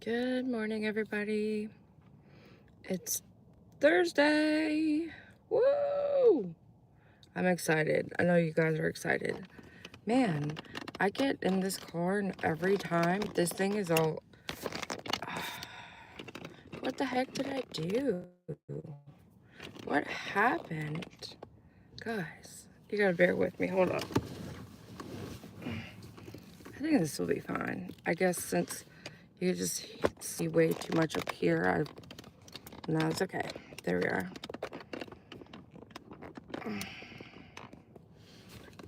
Good morning, everybody. It's Thursday. Woo! I'm excited. I know you guys are excited. Man, I get in this car and every time this thing is all... What the heck did I do? What happened? Guys, you gotta bear with me. Hold on. I think this will be fine. I guess since you just see way too much up here, no, it's okay. There we are.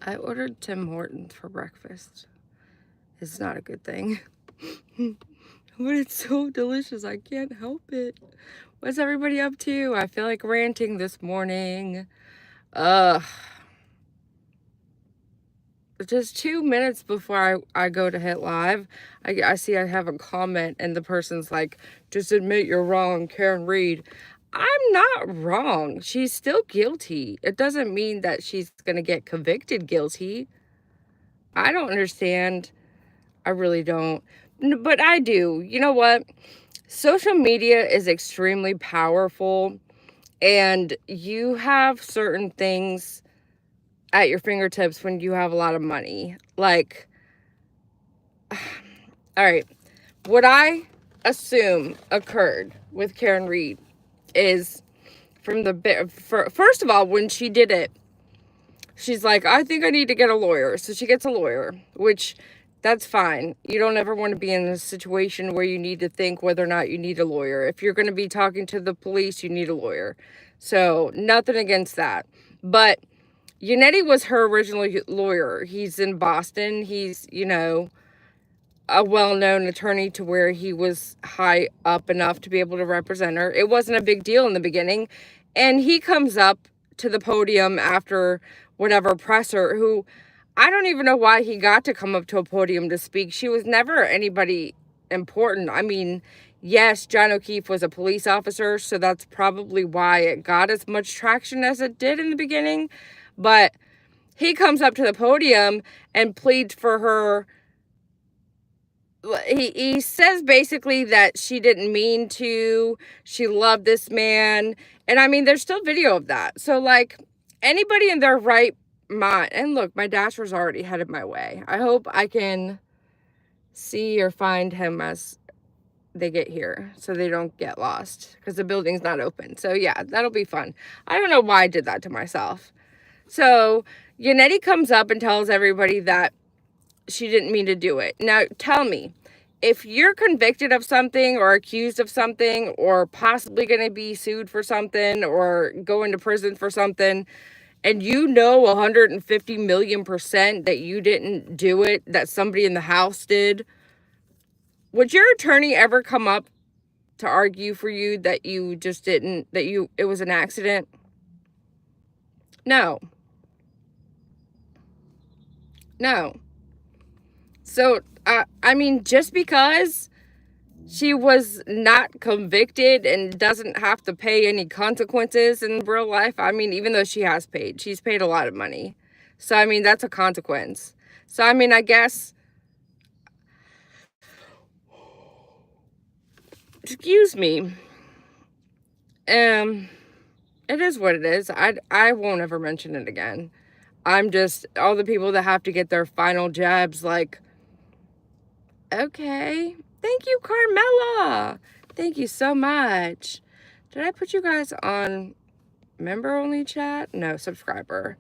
I ordered Tim Hortons for breakfast. It's not a good thing. But it's so delicious, I can't help it. What's everybody up to? I feel like ranting this morning. Just 2 minutes before I go to hit live, I see I have a comment and the person's like, just admit you're wrong, Karen Reed. I'm not wrong. She's still guilty. It doesn't mean that she's going to get convicted guilty. I don't understand. I really don't. But I do. You know what? Social media is extremely powerful, and you have certain things at your fingertips when you have a lot of money. Like, all right, what I assume occurred with Karen Reed is from the bit. First of all, when she did it, she's like, I think I need to get a lawyer. So she gets a lawyer, which that's fine. You don't ever want to be in a situation where you need to think whether or not you need a lawyer. If you're going to be talking to the police, you need a lawyer. So nothing against that. But Yannetti was her original lawyer. He's in Boston. He's, a well-known attorney to where he was high up enough to be able to represent her. It wasn't a big deal in the beginning. And he comes up to the podium after whatever presser, who I don't even know why he got to come up to a podium to speak. She was never anybody important. I mean, yes, John O'Keefe was a police officer, so that's probably why it got as much traction as it did in the beginning. But he comes up to the podium and pleads for her. He says basically that she didn't mean to. She loved this man. And I mean, there's still video of that. So, like, anybody in their right mind. And look, my dasher's already headed my way. I hope I can see or find him as they get here so they don't get lost because the building's not open. So, yeah, that'll be fun. I don't know why I did that to myself. So, Yannetti comes up and tells everybody that she didn't mean to do it. Now, tell me, if you're convicted of something or accused of something or possibly going to be sued for something or go into prison for something, and you know 150 million% that you didn't do it, that somebody in the house did, would your attorney ever come up to argue for you that you just didn't, it was an accident? No. No. So, I mean, just because she was not convicted and doesn't have to pay any consequences in real life, I mean, even though she's paid a lot of money. So, I mean, that's a consequence. So, I mean, I guess, excuse me, it is what it is. I won't ever mention it again. I'm just, all the people that have to get their final jabs, like, okay. Thank you, Carmela. Thank you so much. Did I put you guys on member only chat? No, subscriber.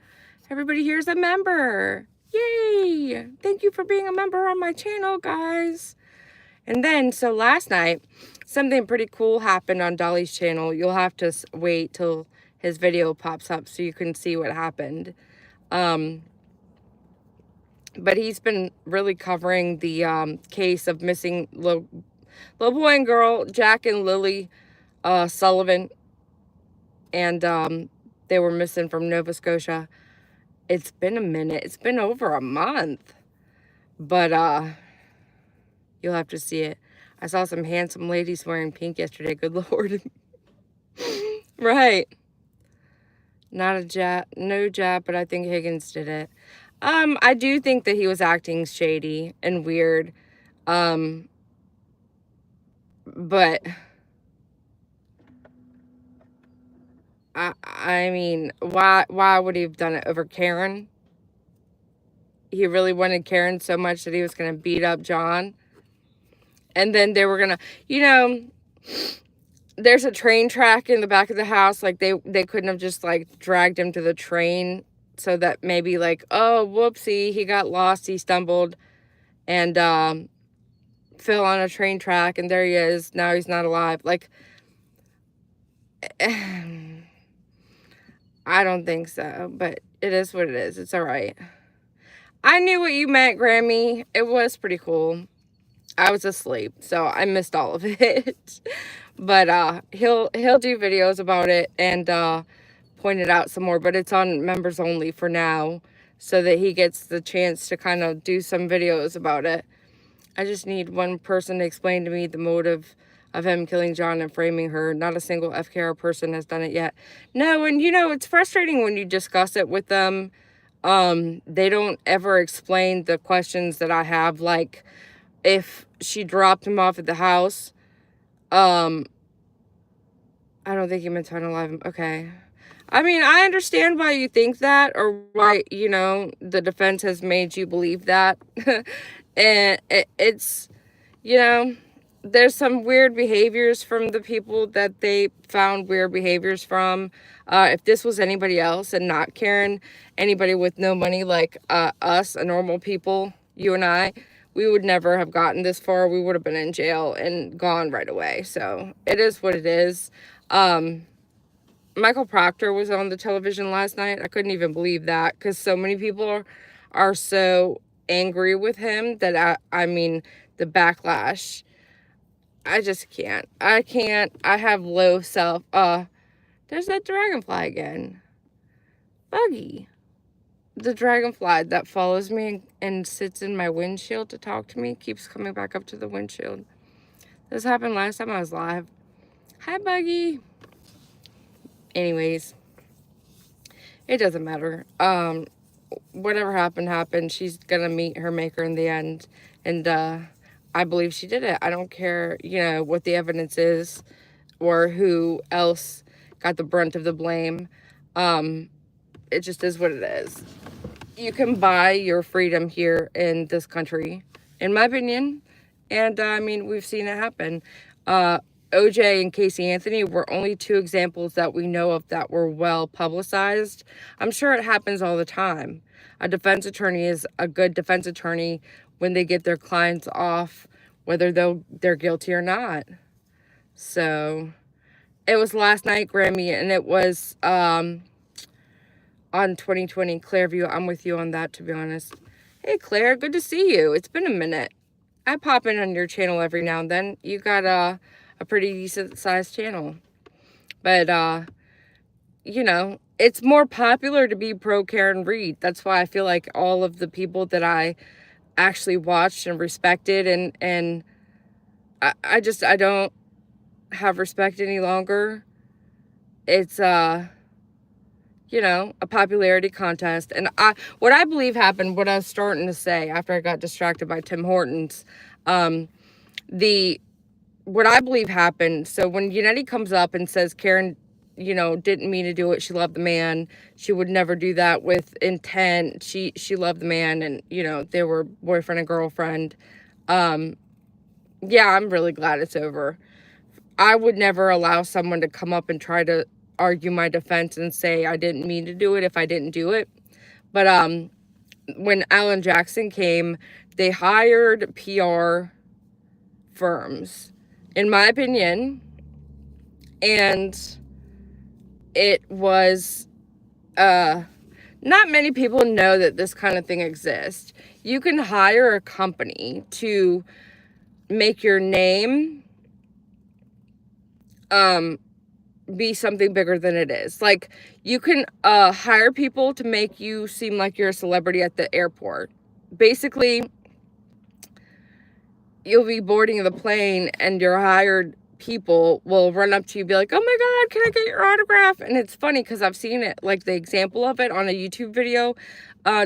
Everybody here's a member. Yay. Thank you for being a member on my channel, guys. And then, so last night, something pretty cool happened on Dolly's channel. You'll have to wait till his video pops up so you can see what happened. But he's been really covering the case of missing little boy and girl, Jack and Lily Sullivan. And they were missing from Nova Scotia. It's been a minute. It's been over a month. But you'll have to see it. I saw some handsome ladies wearing pink yesterday. Good Lord. Right. Not a jab, no jab, but I think Higgins did it. I do think that he was acting shady and weird. But I mean, why would he have done it over Karen? He really wanted Karen so much that he was going to beat up John. And then they were going to, you know, there's a train track in the back of the house. Like, they couldn't have just, like, dragged him to the train so that maybe, like, oh, whoopsie, he got lost, he stumbled, and fell on a train track, and there he is. Now he's not alive. Like, I don't think so, but it is what it is. It's all right. I knew what you meant, Grammy. It was pretty cool. I was asleep, so I missed all of it. But he'll do videos about it and point it out some more, but it's on members only for now, so that he gets the chance to kind of do some videos about it. I just need one person to explain to me the motive of him killing John and framing her. Not a single FKR person has done it yet. No, and you know, it's frustrating when you discuss it with them. They don't ever explain the questions that I have, like if she dropped him off at the house. I don't think he meant to unalive him. Okay. I mean, I understand why you think that, or why, you know, the defense has made you believe that. And it's, you know, there's some weird behaviors from the people that they found weird behaviors from. If this was anybody else and not Karen, anybody with no money like us, a normal people, you and I, we would never have gotten this far. We would have been in jail and gone right away. So it is what it is. Michael Proctor was on the television last night. I couldn't even believe that, because so many people are so angry with him that I mean, the backlash, I just can't. I have low self. There's that dragonfly again. Buggy. The dragonfly that follows me and sits in my windshield to talk to me keeps coming back up to the windshield. This happened last time I was live. Hi, Buggy. Anyways, it doesn't matter. Whatever happened. She's gonna meet her maker in the end, and I believe she did it. I don't care, you know, what the evidence is or who else got the brunt of the blame. It just is what it is. You can buy your freedom here in this country, in my opinion, and I mean, we've seen it happen. OJ and Casey Anthony were only two examples that we know of that were well publicized. I'm sure it happens all the time. A defense attorney is a good defense attorney when they get their clients off, whether they're guilty or not. So it was last night, Grammy, and it was on 2020 Clairview. I'm with you on that, to be honest. Hey, Claire, good to see you. It's been a minute. I pop in on your channel every now and then. You got a pretty decent sized channel. But, you know, it's more popular to be pro Karen Reed. That's why I feel like all of the people that I actually watched and respected, and I don't have respect any longer. It's, you know, a popularity contest. And what I believe happened, what I was starting to say after I got distracted by Tim Hortons, what I believe happened, so when Yannetti comes up and says Karen, you know, didn't mean to do it, she loved the man, she would never do that with intent, she loved the man, and, you know, they were boyfriend and girlfriend. Yeah, I'm really glad it's over. I would never allow someone to come up and try to argue my defense and say I didn't mean to do it if I didn't do it. But when Alan Jackson came, they hired PR firms, in my opinion, and it was not many people know that this kind of thing exists. You can hire a company to make your name be something bigger than it is. Like, you can hire people to make you seem like you're a celebrity at the airport. Basically, you'll be boarding the plane and your hired people will run up to you and be like, oh my God, can I get your autograph? And it's funny because I've seen it, like the example of it on a YouTube video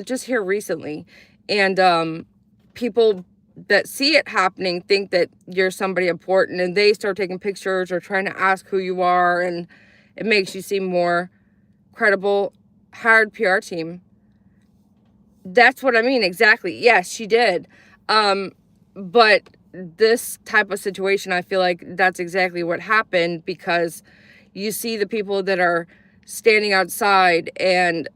just here recently. And people that see it happening think that you're somebody important, and they start taking pictures or trying to ask who you are, and it makes you seem more credible. Hired PR team. That's what I mean. Exactly. Yes, she did. But this type of situation, I feel like that's exactly what happened, because you see the people that are standing outside, and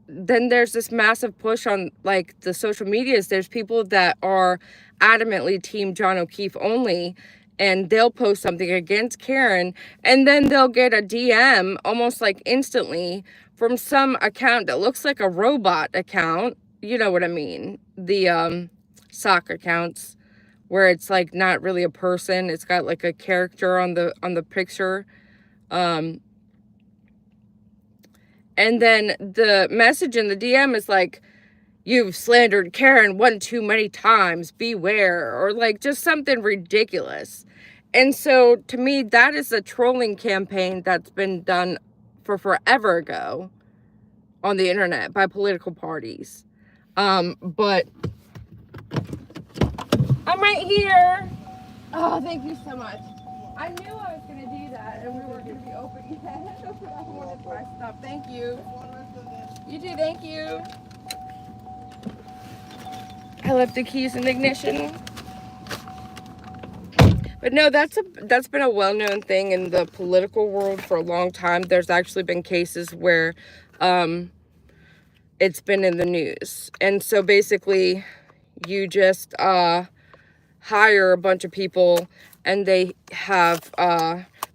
then there's this massive push on like the social medias. There's people that are adamantly team John O'Keefe only, and they'll post something against Karen, and then they'll get a DM almost like instantly from some account that looks like a robot account. You know what I mean? The sock accounts where it's like not really a person. It's got like a character on the picture. Um and then the message in the DM is like, "You've slandered Karen one too many times, beware," or like just something ridiculous. And so to me, that is a trolling campaign that's been done for forever ago on the internet by political parties. But I'm right here. Oh, thank you so much. I knew I was going to do that, and we were going to be open yet. I wanted to buy stuff. Thank you. You too, thank you. I left the keys in the ignition. But no, that's been a well-known thing in the political world for a long time. There's actually been cases where it's been in the news. And so basically you just hire a bunch of people, and they have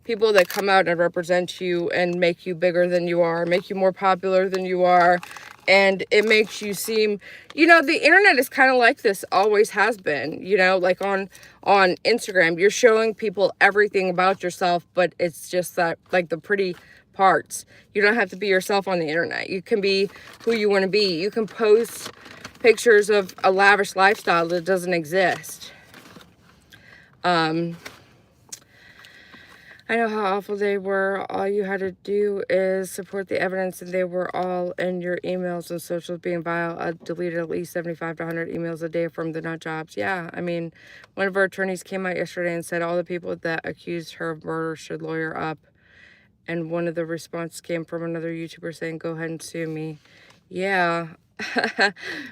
people that come out and represent you and make you bigger than you are, make you more popular than you are. And it makes you seem, the internet is kind of like this, always has been, like on Instagram, you're showing people everything about yourself, but it's just that, like, the pretty parts. You don't have to be yourself on the internet. You can be who you want to be. You can post pictures of a lavish lifestyle that doesn't exist. I know how awful they were. All you had to do is support the evidence, and they were all in your emails and socials being vile. I deleted at least 75 to 100 emails a day from the nut jobs. Yeah, I mean, one of our attorneys came out yesterday and said all the people that accused her of murder should lawyer up. And one of the responses came from another YouTuber saying, "Go ahead and sue me." Yeah.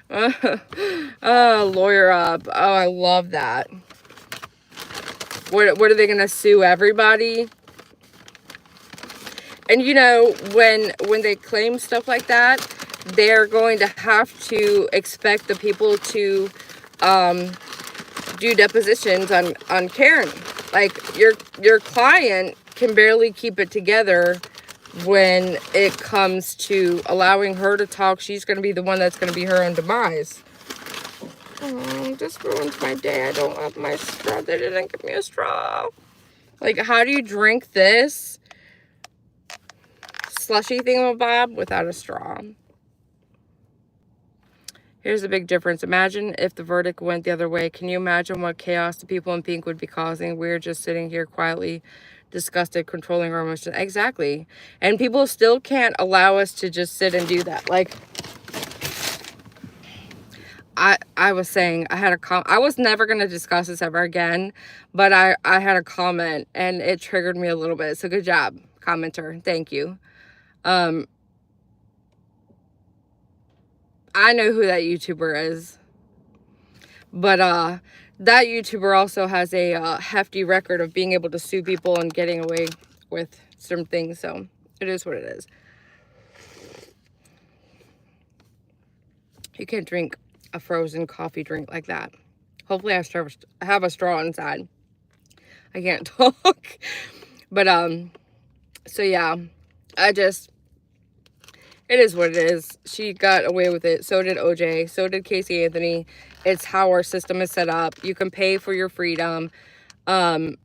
Oh, lawyer up. Oh, I love that. What are they going to sue everybody? And when they claim stuff like that, they're going to have to expect the people to do depositions on Karen. Like, your client can barely keep it together when it comes to allowing her to talk. She's going to be the one that's going to be her own demise. Oh, this ruins my day. I don't have my straw. They didn't give me a straw. Like, how do you drink this slushy thingamabob without a straw? Here's the big difference. Imagine if the verdict went the other way. Can you imagine what chaos the people in pink would be causing? We're just sitting here quietly disgusted, controlling our emotions. Exactly. And people still can't allow us to just sit and do that. Like, I was saying, I was never going to discuss this ever again, but I had a comment, and it triggered me a little bit. So good job, commenter. Thank you. I know who that YouTuber is, but that YouTuber also has a hefty record of being able to sue people and getting away with some things. So it is what it is. You can't drink a frozen coffee drink like that. Hopefully I have a straw inside. I can't talk. But so yeah, it is what it is. She got away with it. So did OJ. So did Casey Anthony. It's how our system is set up. You can pay for your freedom. It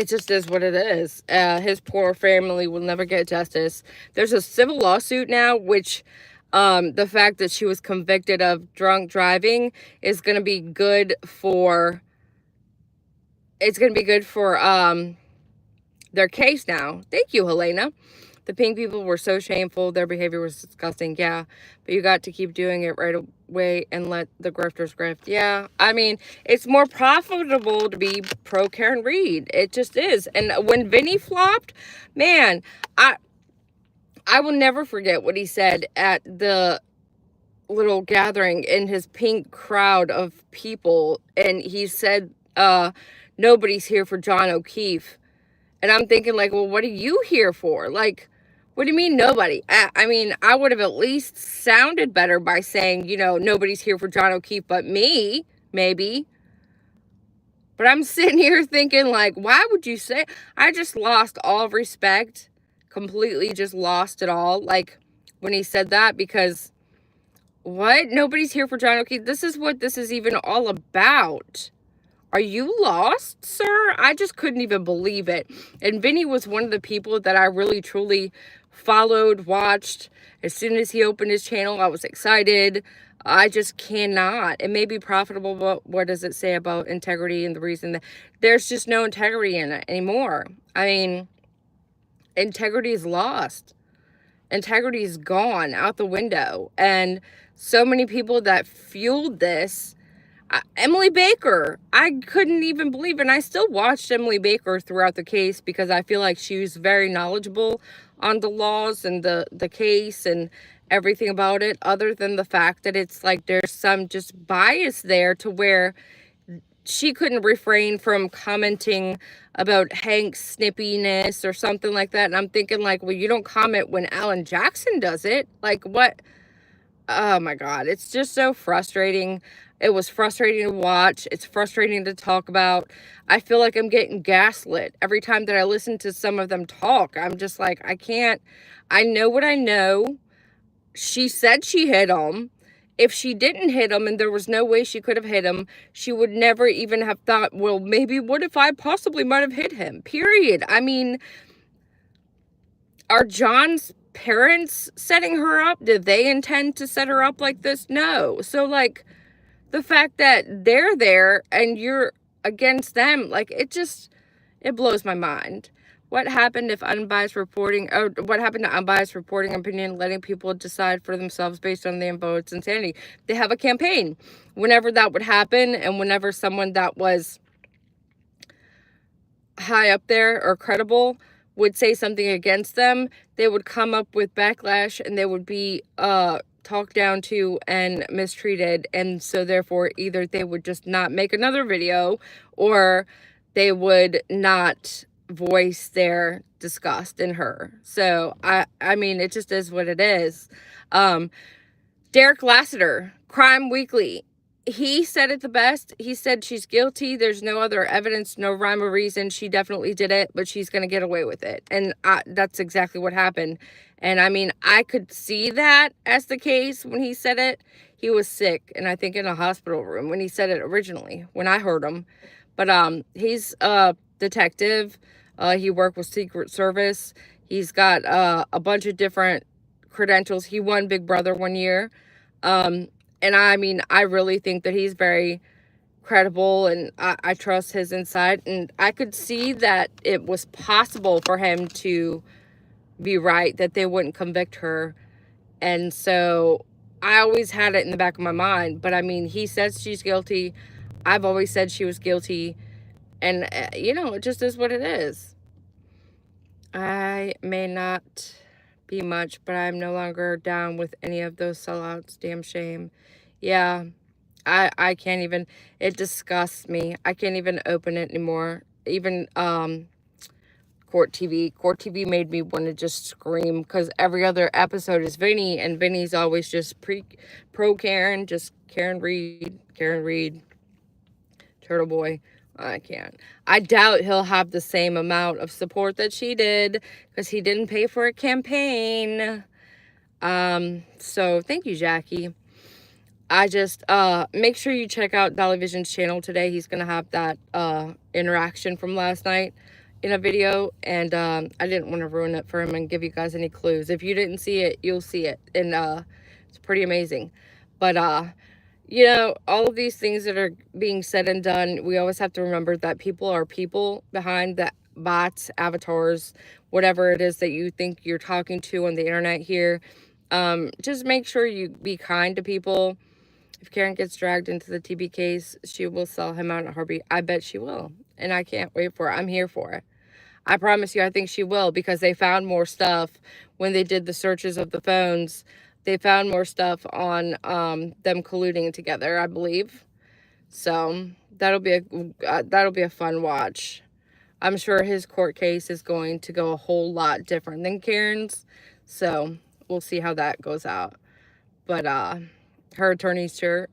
just is what it is. His poor family will never get justice. There's a civil lawsuit now, which the fact that she was convicted of drunk driving is going to be good for, their case now. Thank you, Helena. The pink people were so shameful. Their behavior was disgusting. Yeah, but you got to keep doing it right away and let the grifters grift. Yeah, I mean, it's more profitable to be pro Karen Reed. It just is. And when Vinny flopped, man, I will never forget what he said at the little gathering in his pink crowd of people. And he said, nobody's here for John O'Keefe. And I'm thinking, like, well, what are you here for? Like, what do you mean nobody? I mean, I would have at least sounded better by saying, nobody's here for John O'Keefe but me, maybe. But I'm sitting here thinking, like, why would you say? I just lost all respect. Completely just lost it all. Like, when he said that, because what? Nobody's here for John O'Keefe. This is what this is even all about. Are you lost, sir? I just couldn't even believe it. And Vinny was one of the people that I really, truly followed, watched. As soon as he opened his channel, I was excited. I just cannot. It may be profitable, but what does it say about integrity and the reason that there's just no integrity in it anymore? I mean, integrity is lost. Integrity is gone out the window. And so many people that fueled this, Emily Baker, I couldn't even believe it. And I still watched Emily Baker throughout the case because I feel like she was very knowledgeable on the laws and the case and everything about it, other than the fact that it's like there's some just bias there to where she couldn't refrain from commenting about Hank's snippiness or something like that. And I'm thinking, like, well, you don't comment when Alan Jackson does it. Like, what? Oh my God, it's just so frustrating. It was frustrating to watch. It's frustrating to talk about. I feel like I'm getting gaslit every time that I listen to some of them talk. I'm just like, I can't. I know what I know. She said she hit him. If she didn't hit him and there was no way she could have hit him, she would never even have thought, well, maybe what if I possibly might have hit him? Period. I mean, are John's parents setting her up? Did they intend to set her up like this? No. So, like, the fact that they're there and you're against them, like, it blows my mind. What happened if unbiased reporting, or what happened to unbiased reporting opinion, letting people decide for themselves based on the info? It's insanity. They have a campaign. Whenever that would happen, and whenever someone that was high up there or credible would say something against them, they would come up with backlash and they would be talked down to and mistreated. And so therefore, either they would just not make another video, or they would not voice their disgust in her. So I mean, it just is what it is. Derek Lasseter, Crime Weekly, he said it the best. He said she's guilty. There's no other evidence, no rhyme or reason. She definitely did it, but she's going to get away with it. And that's exactly what happened. And I mean, I could see that as the case when he said it. He was sick, and I think in a hospital room when he said it originally, when I heard him. But he's a detective. He worked with Secret Service. He's got a bunch of different credentials. He won Big Brother one year. And I mean, I really think that he's very credible, and I trust his insight. And I could see that it was possible for him to be right, that they wouldn't convict her. And so I always had it in the back of my mind. But I mean, he says she's guilty. I've always said she was guilty. And, it just is what it is. I may not be much, but I'm no longer down with any of those sellouts. Damn shame. Yeah, I can't even, it disgusts me. I can't even open it anymore. Even Court TV made me want to just scream, because every other episode is Vinny, and Vinny's always just pro Karen, just Karen Reed, Turtle Boy. I can't. I doubt he'll have the same amount of support that she did, because he didn't pay for a campaign. So thank you, Jackie. I just, make sure you check out Dolly Vision's channel today. He's going to have that, interaction from last night in a video. And, I didn't want to ruin it for him and give you guys any clues. If you didn't see it, you'll see it. And, it's pretty amazing. But, all of these things that are being said and done, we always have to remember that people are people behind bots, avatars, whatever it is that you think you're talking to on the internet here. Just make sure you be kind to people. If Karen gets dragged into the TB case, she will sell him out in a heartbeat. I bet she will. And I can't wait for it. I'm here for it. I promise you, I think she will, because they found more stuff when they did the searches of the phones. They found more stuff on them colluding together, I believe. So that'll be a fun watch. I'm sure his court case is going to go a whole lot different than Karen's. So we'll see how that goes out. But her attorneys her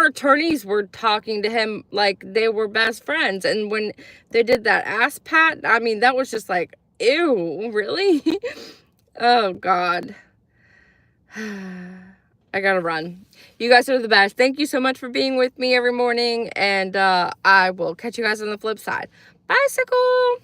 attorneys were talking to him like they were best friends. And when they did that ass pat, I mean, that was just like, ew, really? Oh God. I gotta run. You guys are the best. Thank you so much for being with me every morning, and I will catch you guys on the flip side. Bicycle.